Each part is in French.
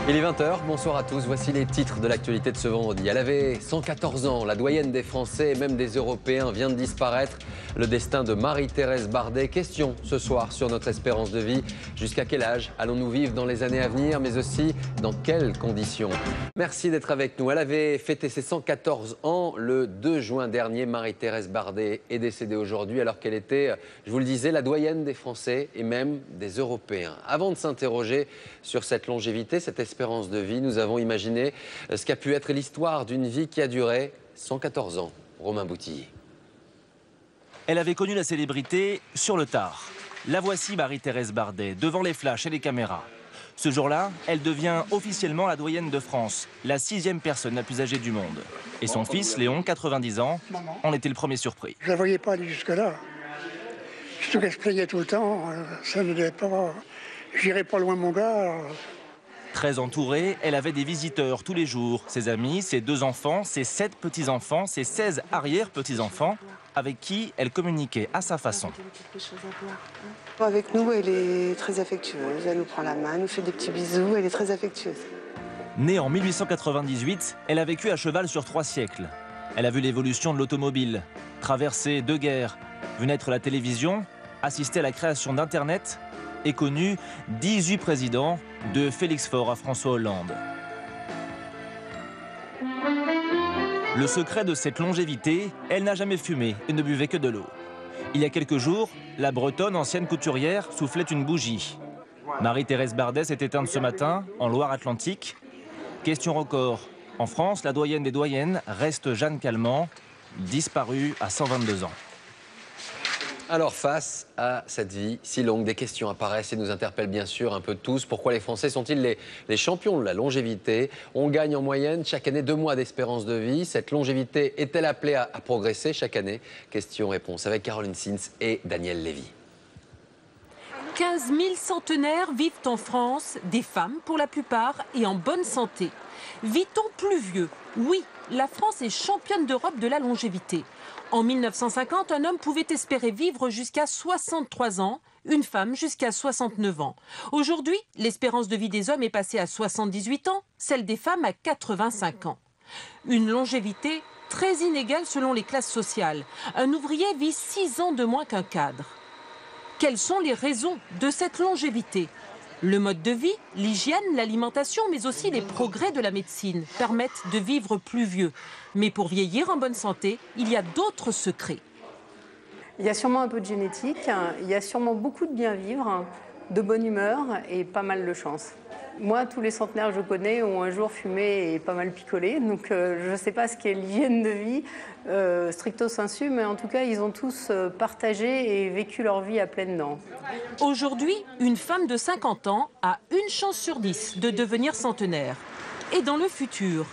Il est 20 h, bonsoir à tous, voici les titres de l'actualité de ce vendredi. Elle avait 114 ans, la doyenne des Français et même des Européens vient de disparaître. Le destin de Marie-Thérèse Bardet, question ce soir sur notre espérance de vie. Jusqu'à quel âge allons-nous vivre dans les années à venir, mais aussi dans quelles conditions? Merci d'être avec nous. Elle avait fêté ses 114 ans le 2 juin dernier. Marie-Thérèse Bardet est décédée aujourd'hui alors qu'elle était, je vous le disais, la doyenne des Français et même des Européens. Avant de s'interroger sur cette longévité, cette espérance de vie, nous avons imaginé ce qu'a pu être l'histoire d'une vie qui a duré 114 ans. Romain Boutillier. Elle avait connu la célébrité sur le tard. La voici Marie-Thérèse Bardet, devant les flashs et les caméras. Ce jour-là, elle devient officiellement la doyenne de France, la 6e personne la plus âgée du monde. Et son fils, Léon, 90 ans, en était le premier surpris. Je ne la voyais pas aller jusque-là. Surtout qu'elle se plaignait tout le temps, ça ne devait pas... J'irai pas loin mon gars. Très entourée, elle avait des visiteurs tous les jours. Ses amis, ses 2 enfants, ses 7 petits-enfants, ses 16 arrière-petits-enfants, avec qui elle communiquait à sa façon. Avec nous, elle est très affectueuse. Elle nous prend la main, nous fait des petits bisous. Elle est très affectueuse. Née en 1898, elle a vécu à cheval sur 3 siècles. Elle a vu l'évolution de l'automobile, traversé 2 guerres, vu naître la télévision, assisté à la création d'Internet et connu 18 présidents, de Félix Faure à François Hollande. Le secret de cette longévité, elle n'a jamais fumé et ne buvait que de l'eau. Il y a quelques jours, la Bretonne, ancienne couturière, soufflait une bougie. Marie-Thérèse Bardet s'est éteinte ce matin, en Loire-Atlantique. Question record. En France, la doyenne des doyennes reste Jeanne Calment, disparue à 122 ans. Alors face à cette vie si longue, des questions apparaissent et nous interpellent bien sûr un peu tous. Pourquoi les Français sont-ils les champions de la longévité? On gagne en moyenne chaque année 2 mois d'espérance de vie. Cette longévité est-elle appelée à progresser chaque année? Question-réponse avec Caroline Sins et Daniel Lévy. 15 000 centenaires vivent en France, des femmes pour la plupart et en bonne santé. Vit-on plus vieux? Oui, la France est championne d'Europe de la longévité. En 1950, un homme pouvait espérer vivre jusqu'à 63 ans, une femme jusqu'à 69 ans. Aujourd'hui, l'espérance de vie des hommes est passée à 78 ans, celle des femmes à 85 ans. Une longévité très inégale selon les classes sociales. Un ouvrier vit 6 ans de moins qu'un cadre. Quelles sont les raisons de cette longévité? Le mode de vie, l'hygiène, l'alimentation, mais aussi les progrès de la médecine permettent de vivre plus vieux. Mais pour vieillir en bonne santé, il y a d'autres secrets. Il y a sûrement un peu de génétique, il y a sûrement beaucoup de bien vivre, de bonne humeur et pas mal de chance. Moi, tous les centenaires que je connais ont un jour fumé et pas mal picolé, donc je ne sais pas ce qu'est l'hygiène de vie stricto sensu, mais en tout cas, ils ont tous partagé et vécu leur vie à pleines dents. Aujourd'hui, une femme de 50 ans a une chance sur 10 de devenir centenaire. Et dans le futur,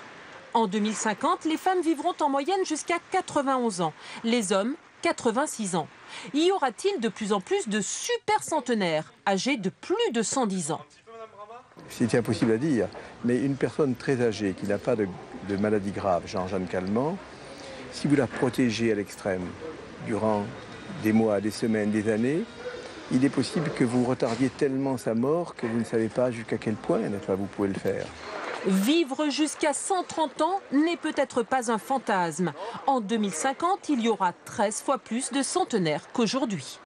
en 2050, les femmes vivront en moyenne jusqu'à 91 ans, les hommes 86 ans. Y aura-t-il de plus en plus de super centenaires âgés de plus de 110 ans? C'est impossible à dire, mais une personne très âgée qui n'a pas de maladie grave, genre Jeanne Calment, si vous la protégez à l'extrême durant des mois, des semaines, des années, il est possible que vous retardiez tellement sa mort que vous ne savez pas jusqu'à quel point, n'est-ce pas, vous pouvez le faire. Vivre jusqu'à 130 ans n'est peut-être pas un fantasme. En 2050, il y aura 13 fois plus de centenaires qu'aujourd'hui.